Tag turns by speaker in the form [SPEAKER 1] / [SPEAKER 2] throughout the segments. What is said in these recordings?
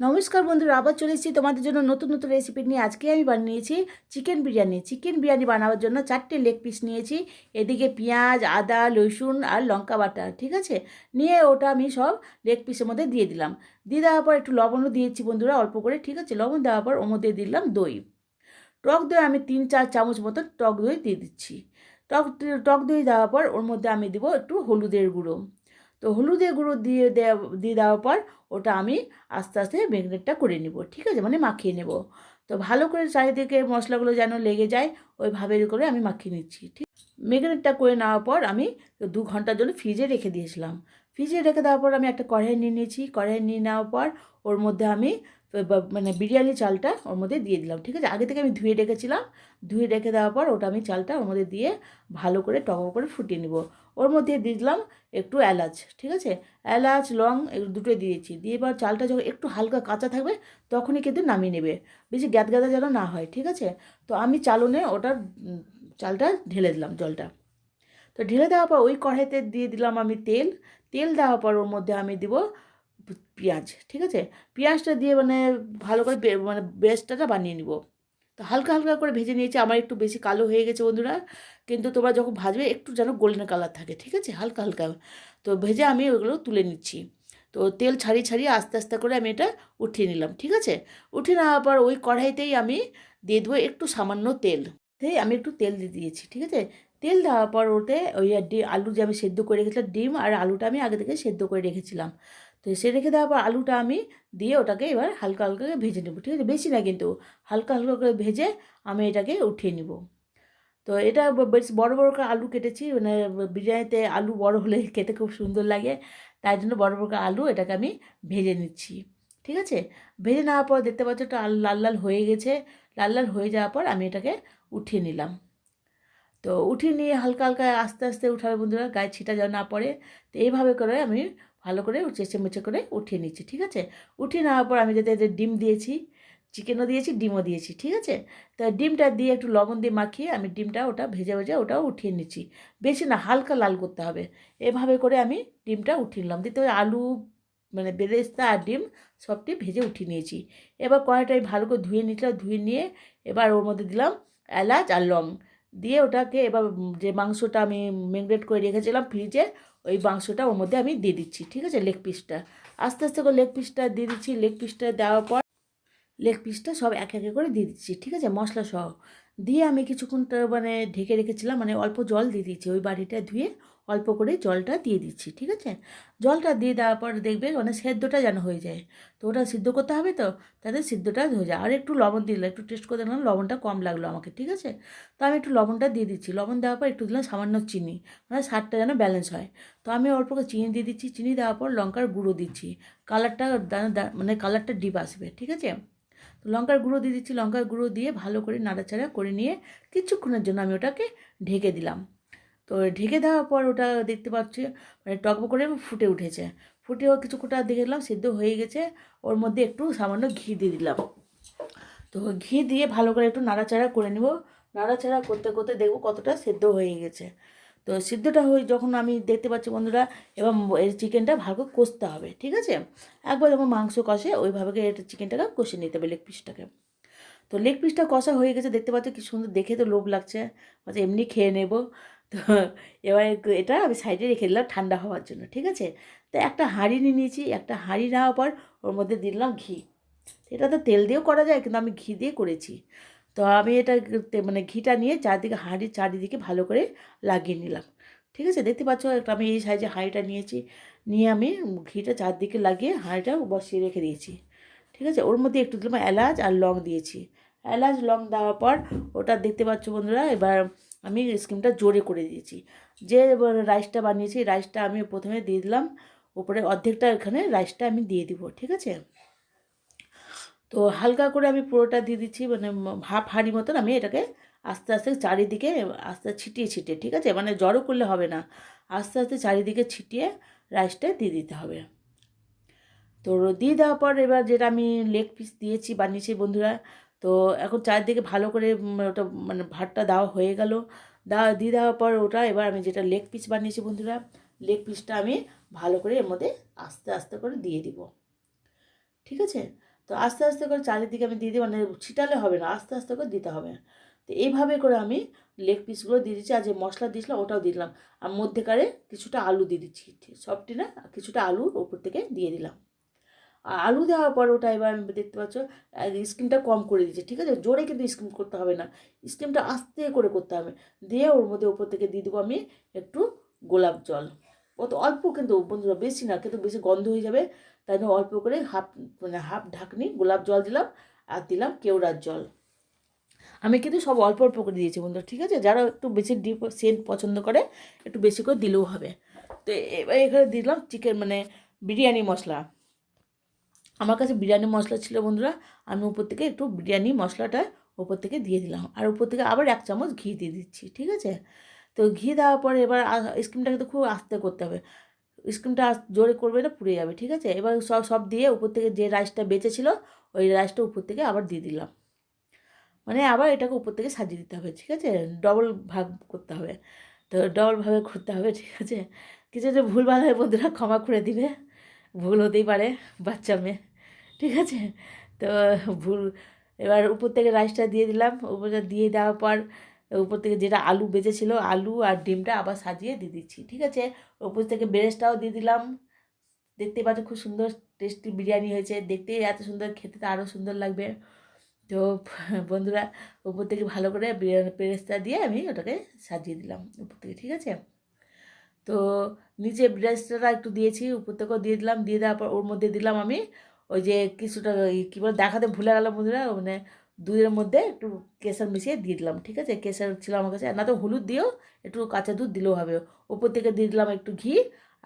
[SPEAKER 1] নমস্কার বন্ধুরা, আবার চলে এসেছি তোমাদের জন্য নতুন নতুন রেসিপি নিয়ে। আজকে আমি বানিয়েছি চিকেন বিরিয়ানি বানানোর জন্য 4টে লেগ পিস নিয়েছি। এদিকে পেঁয়াজ, আদা, রসুন আর লঙ্কা বাটা, ঠিক আছে, নিয়ে ওটা আমি সব লেগ পিসের মধ্যে দিয়ে দিলাম। দিয়ে দেওয়ার পর একটু লবণও দিয়েছি বন্ধুরা, অল্প করে, ঠিক আছে। লবণ দেওয়ার পর ওর মধ্যে দিলাম দই। টক দই আমি 3-4 চামচ মতন টক দই দিয়ে দিচ্ছি। টক টক দই দেওয়ার পর ওর মধ্যে আমি দেবো একটু হলুদের গুঁড়ো। তো হলুদের গুঁড়ো দিয়ে দেওয়ার পর ওটা আমি আস্তে আস্তে ম্যারিনেটটা করে নিব, ঠিক আছে, মানে মাখিয়ে নেব। তো ভালো করে চারিদিকে মশলাগুলো যেন লেগে যায় ওইভাবে করে আমি মাখিয়ে নিচ্ছি, ঠিক। ম্যারিনেটটা করে নেওয়ার পর আমি 2 ঘন্টার জন্য ফ্রিজে রেখে দিয়েছিলাম। ফ্রিজে রেখে দেওয়ার পর আমি একটা কড়াই নিয়ে নিয়েছি। কড়াই নিয়ে নেওয়ার পর ওর মধ্যে আমি মানে বিরিয়ানি চালটা ওর মধ্যে দিয়ে দিলাম, ঠিক আছে। আগে থেকে আমি ধুয়ে রেখেছিলাম। ধুয়ে রেখে দেওয়ার পর ওটা আমি চালটা ওর মধ্যে দিয়ে ভালো করে টক করে ফুটিয়ে নিব। ওর মধ্যে দিয়ে দিলাম একটু এলাচ, ঠিক আছে। এলাচ, লং দুটোই দিয়েছি। দিয়ে এবার চালটা যখন একটু হালকা কাঁচা থাকবে তখনই কিন্তু নামিয়ে নেবে, বেশি গ্যাদা যেন না হয়, ঠিক আছে। তো আমি চালনে ওটার চালটা ঢেলে দিলাম, জলটা। তো ঢেলে দেওয়ার পর ওই কড়াইতে দিয়ে দিলাম আমি তেল। তেল দেওয়ার পর ওর মধ্যে আমি দিব পেঁয়াজ, ঠিক আছে। পেঁয়াজটা দিয়ে মানে ভালো করে মানে বেরেস্তাটা বানিয়ে নিব। তো হালকা হালকা করে ভেজে নিয়েছি। আমার একটু বেশি কালো হয়ে গেছে বন্ধুরা, কিন্তু তোমরা যখন ভাজবে একটু যেন গোল্ডেন কালার থাকে, ঠিক আছে, হালকা হালকা। তো ভেজে আমি ওগুলো তুলে নিচ্ছি। তো তেল ছাড়িয়ে ছাড়িয়ে আস্তে আস্তে করে আমি এটা উঠিয়ে নিলাম, ঠিক আছে। উঠিয়ে নেওয়ার পর ওই কড়াইতেই আমি দিয়ে দেবো একটু সামান্য তেল। আমি একটু তেল দিয়ে দিয়েছি, ঠিক আছে। তেল দেওয়ার পর ওতে ওই আলু যে আমি সেদ্ধ করে রেখেছিলাম, ডিম আর আলুটা আমি আগে থেকে সেদ্ধ করে রেখেছিলাম। তো সে রেখে দেওয়ার পর আলুটা আমি দিয়ে ওটাকে এবার হালকা হালকা করে ভেজে নেব, ঠিক আছে, বেশি না কিন্তু, হালকা হালকা করে ভেজে আমি এটাকে উঠিয়ে নিব। তো এটা বেশ বড় বড় করে আলু কেটেছি, মানে বিরিয়ানিতে আলু বড় হলে খেতে খুব সুন্দর লাগে, তাই জন্য বড় বড় করে আলু এটাকে আমি ভেজে নিচ্ছি, ঠিক আছে। ভেজে নেওয়ার পর দেখতে পাচ্ছ একটা লাল লাল হয়ে গেছে। লাল লাল হয়ে যাওয়ার পর আমি এটাকে উঠিয়ে নিলাম। তো উঠিয়ে নিয়ে হালকা হালকা আস্তে আস্তে উঠাবে বন্ধুরা, গায়ে ছিটা যেন না পড়ে। তো এইভাবে করে আমি ভালো করে চেঁচে মেচে করে উঠিয়ে নিচ্ছি, ঠিক আছে। উঠিয়ে নেওয়ার পর আমি যাতে এতে ডিম দিয়েছি, চিকেনও দিয়েছি, ডিমও দিয়েছি, ঠিক আছে। তা ডিমটা দিয়ে একটু লবণ দিয়ে মাখিয়ে আমি ডিমটা ওটা ভেজে ভেজে ওটাও উঠিয়ে নিচ্ছি। বেশি না, হালকা লাল করতে হবে। এভাবে করে আমি ডিমটা উঠিয়ে নিলাম। দিতে আলু মানে বেরেস্তা আর ডিম সবটি ভেজে উঠিয়ে নিয়েছি। এবার কড়াইটা আমি ভালো করে ধুয়ে নিলাম। ধুয়ে নিয়ে এবার ওর মধ্যে দিলাম এলাচ আর লং। দিয়ে ওটাকে এবার যে মাংসটা আমি ম্যারিনেট করে রেখেছিলাম ফ্রিজে, ওই মাংসটা ওর মধ্যে আমি দিয়ে দিচ্ছি, ঠিক আছে, লেগ পিসটা। আস্তে আস্তে করে লেগ পিসটা দিয়ে দিচ্ছি। লেগ পিসটা দেওয়ার পর লেগ পিসটা সব এক একে করে দিয়ে দিচ্ছি, ঠিক আছে, মশলা সহ। দিয়ে আমি কিছুক্ষণ মানে ঢেকে রেখেছিলাম, মানে অল্প জল দিয়ে দিচ্ছি। ওই বাটিটা ধুয়ে অল্প করে জলটা দিয়ে দিচ্ছি, ঠিক আছে। জলটা দিয়ে দেওয়ার পর দেখবে মানে সেদ্ধটা যেন হয়ে যায়। তো ওটা সিদ্ধ করতে হবে, তো তাতে সিদ্ধটা হয়ে যায়। আর একটু লবণ দিলাম, একটু টেস্ট করে দেখলাম লবণটা কম লাগলো আমাকে, ঠিক আছে। তো আমি একটু লবণটা দিয়ে দিচ্ছি। লবণ দেওয়ার পর একটু দিলাম সামান্য চিনি, মানে স্বাদটা যেন ব্যালেন্স হয়। তো আমি অল্প করে চিনি দিয়ে দিচ্ছি। চিনি দেওয়ার পর লঙ্কার গুঁড়ো দিচ্ছি, কালারটা মানে কালারটা ডিপ আসবে, ঠিক আছে। তো লঙ্কার গুঁড়ো দিয়ে দিচ্ছি। লঙ্কার গুঁড়ো দিয়ে ভালো করে নাড়াচাড়া করে নিয়ে কিছুক্ষণের জন্য আমি ওটাকে ঢেকে দিলাম। তো ঢেকে দেওয়ার পর ওটা দেখতে পাচ্ছি মানে টকবক করে ফুটে উঠেছে। ফুটেও কিছুক্ষণটা দেখে দিলাম সিদ্ধ হয়ে গেছে। ওর মধ্যে একটু সামান্য ঘি দিয়ে দিলাম। তো ঘি দিয়ে ভালো করে একটু নাড়াচাড়া করে নেব। নাড়াচাড়া করতে করতে দেখবো কতটা সেদ্ধ হয়ে গেছে। তো সিদ্ধটা হয়ে যখন আমি দেখতে পাচ্ছি বন্ধুরা, এবং এই চিকেনটা ভালো করে কষতে হবে, ঠিক আছে। একবার যখন মাংস কষে ওইভাবে এটা চিকেনটাকে কষে নিতে হবে, লেগ পিসটাকে। তো লেগ পিসটা কষা হয়ে গেছে, দেখতে পাচ্ছ কি সুন্দর, দেখে তো লোভ লাগছে, আচ্ছা এমনি খেয়ে নেব। তো এবার এটা আমি সাইডে রেখে দিলাম ঠান্ডা হওয়ার জন্য, ঠিক আছে। তো একটা হাঁড়ি নিয়ে নিয়েছি। একটা হাঁড়ি নেওয়ার পর ওর মধ্যে দিলাম ঘি। এটা তো তেল দিয়েও করা যায়, কিন্তু আমি ঘি দিয়ে করেছি। তো আমি এটা মানে ঘিটা নিয়ে চারদিকে হাঁড়ির চারিদিকে ভালো করে লাগিয়ে নিলাম, ঠিক আছে। দেখতে পাচ্ছ একটা আমি এই সাইজে হাঁড়িটা নিয়েছি। নিয়ে আমি ঘিটা চারদিকে লাগিয়ে হাঁড়িটা বসিয়ে রেখে দিয়েছি, ঠিক আছে। ওর মধ্যে একটু দিলাম এলাচ আর লং দিয়েছি। এলাচ লং দেওয়ার পর ওটা দেখতে পাচ্ছ বন্ধুরা, এবার আমি স্কিমটা জোরে করে দিয়েছি। যে রাইসটা বানিয়েছি রাইসটা আমি প্রথমে দিয়ে দিলাম উপরে, অর্ধেকটা এখানে রাইসটা আমি দিয়ে দিব, ঠিক আছে। তো হালকা করে আমি পুরোটা দিয়ে দিচ্ছি, মানে হাফ হাঁড়ি মতন আমি এটাকে আস্তে আস্তে চারিদিকে আস্তে ছিটিয়ে ছিটিয়ে, ঠিক আছে, মানে জড়ো করলে হবে না, আস্তে আস্তে চারিদিকে ছিটিয়ে রাইসটা দিয়ে দিতে হবে। তো দিয়ে দেওয়ার পর এবার যেটা আমি লেগ পিস দিয়েছি বানিয়েছি বন্ধুরা, তো এখন চারদিকে ভালো করে ওটা মানে ভাতটা দেওয়া হয়ে গেল। দিয়ে দেওয়ার পর ওটা এবার আমি যেটা লেগ পিস বানিয়েছি বন্ধুরা, লেগ পিসটা আমি ভালো করে এর মধ্যে আস্তে আস্তে করে দিয়ে দিব, ঠিক আছে। তো আস্তে আস্তে করে চারিদিকে আমি দিয়ে দিই, মানে ছিটালে হবে না, আস্তে আস্তে করে দিতে হবে। তো এইভাবে করে আমি লেগ পিসগুলো দিয়ে দিচ্ছি, আর যে মশলা দিয়েছিলাম ওটাও দিয়ে দিলাম, আর মধ্যেকারে কিছুটা আলু দিয়ে দিচ্ছি, সবটি না, কিছুটা আলু ওপর থেকে দিয়ে দিলাম। আর আলু দেওয়ার পর ওটা এবার দেখতে পাচ্ছ স্কিমটা কম করে দিচ্ছে, ঠিক আছে, জোরে কিন্তু স্কিম করতে হবে না, স্কিমটা আস্তে করে করতে হবে। দিয়ে ওর মধ্যে ওপর থেকে দিয়ে দেবো আমি একটু গোলাপ জল, অত অল্প কিন্তু বন্ধুরা, বেশি না, কিন্তু বেশি গন্ধ হয়ে যাবে, তাই জন্য অল্প করে হাফ ঢাকনি গোলাপ জল দিলাম, আর দিলাম কেওড়ার জল। আমি কিন্তু সব অল্প অল্প করে দিয়েছি বন্ধুরা, ঠিক আছে, যারা একটু বেশি ডিপ সেন্ট পছন্দ করে একটু বেশি করে দিলেও হবে। তো এবার এখানে দিলাম চিকেন মানে বিরিয়ানি মশলা, আমার কাছে বিরিয়ানি মশলা ছিল বন্ধুরা, আমি উপর থেকে একটু বিরিয়ানি মশলাটা উপর থেকে দিয়ে দিলাম, আর উপর থেকে আবার 1 চামচ ঘি দিয়ে দিচ্ছি, ঠিক আছে। তো ঘি দেওয়ার পরে এবার স্কিমটা কিন্তু খুব আস্তে করতে হবে, স্কিমটা জোরে করবে না, পুড়ে যাবে, ঠিক আছে। এবার সব সব দিয়ে উপর থেকে যে রাইসটা বেঁচে ছিল ওই রাইসটা উপর থেকে আবার দিয়ে দিলাম, মানে আবার এটাকে উপর থেকে সাজিয়ে দিতে হবে, ঠিক আছে, ডবল ভাগ করতে হবে। তো ডবলভাবে করতে হবে, ঠিক আছে। কিছু যে ভুলভাল হয় বন্ধুরা ক্ষমা করে দিবে, ভুল হতেই পারে, বাচ্চা মেয়ে, ঠিক আছে। তো ভুল, এবার উপর থেকে রাইসটা দিয়ে দিলাম, উপরে দিয়ে দেওয়ার পর উপর থেকে যেটা আলু বেঁচেছিলো আলু আর ডিমটা আবার সাজিয়ে দিয়ে দিচ্ছি, ঠিক আছে। উপর থেকে বেরেস্তাও দিয়ে দিলাম, দেখতে পাচ্ছ খুব সুন্দর টেস্টি বিরিয়ানি হয়েছে, দেখতেই এত সুন্দর, খেতে তো আরও সুন্দর লাগবে। তো বন্ধুরা উপর থেকে ভালো করে বেরেস্তা দিয়ে আমি ওটাকে সাজিয়ে দিলাম উপর থেকে, ঠিক আছে। তো নিচে বেরেস্তাটা একটু দিয়েছি, উপর থেকেও দিয়ে দিলাম, দিয়ে দেওয়ার পর ওর মধ্যে দিলাম আমি ওই যে কিছুটা কী বলে দেখাতে ভুলে গেলাম বন্ধুরা, মানে দুধের মধ্যে একটু কেশর মিশিয়ে দিয়ে দিলাম, ঠিক আছে, কেশর ছিল আমার কাছে, না তো হলুদ দিয়েও একটু কাঁচা দুধ দিলেও হবে। উপর থেকে দিয়ে দিলাম একটু ঘি,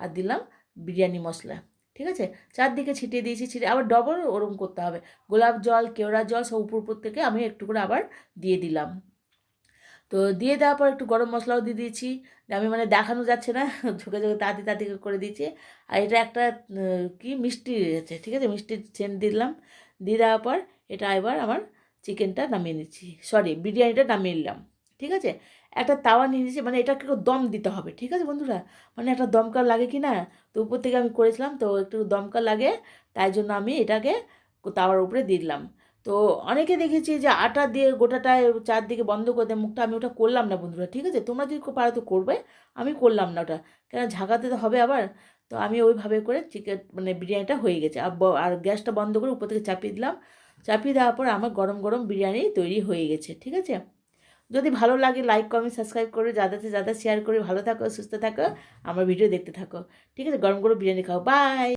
[SPEAKER 1] আর দিলাম বিরিয়ানি মশলা, ঠিক আছে, চারদিকে ছিটিয়ে দিয়েছি, ছিটিয়ে আবার ডবল ওরম করতে হবে, গোলাপ জল কেওড়া জল সব উপর উপর থেকে আমি একটু করে আবার দিয়ে দিলাম। তো দিয়ে দেওয়ার পর একটু গরম মশলাও দিয়ে দিয়েছি, আমি মানে দেখানো যাচ্ছে না, ঝুঁকে ঝুঁকে তাড়াতাড়ি তাড়াতাড়ি করে দিয়েছি। আর এটা একটা কি মিষ্টি আছে, ঠিক আছে, মিষ্টির সেন্ট দিলাম, দিয়ে দেওয়ার পর এটা এবার আমার চিকেনটা নামিয়ে নিচ্ছি, সরি বিরিয়ানিটা নামিয়ে নিলাম, ঠিক আছে। একটা তাওয়া নিয়ে নিয়েছি, মানে এটাকে একটু দম দিতে হবে, ঠিক আছে বন্ধুরা, মানে একটা দমকা লাগে কি না, তো উপর থেকে আমি করেছিলাম তো একটু দমকা লাগে, তাই জন্য আমি এটাকে তাওয়ার উপরে দিয়ে দিলাম। তো অনেকে দেখেছি যে আটা দিয়ে গোটাটায় চারদিকে বন্ধ করে দেয় মুখটা, আমি ওটা করলাম না বন্ধুরা, ঠিক আছে, তোমরা যদি পারো তো করবে, আমি করলাম না ওটা, কেন ঝাঁকাতে তো হবে আবার। তো আমি ওইভাবে করে চিকেন মানে বিরিয়ানিটা হয়ে গেছে, আর গ্যাসটা বন্ধ করে উপর থেকে চাপিয়ে দিলাম, চাপিয়ে দেওয়ার পর আমার গরম গরম বিরিয়ানি তৈরি হয়ে গেছে, ঠিক আছে। যদি ভালো লাগে লাইক কমেন্ট সাবস্ক্রাইব করে যাদাতে যাদা শেয়ার করে, ভালো থাকো সুস্থ থাকো, আমার ভিডিও দেখতে থাকো, ঠিক আছে, গরম গরম বিরিয়ানি খাও, বাই।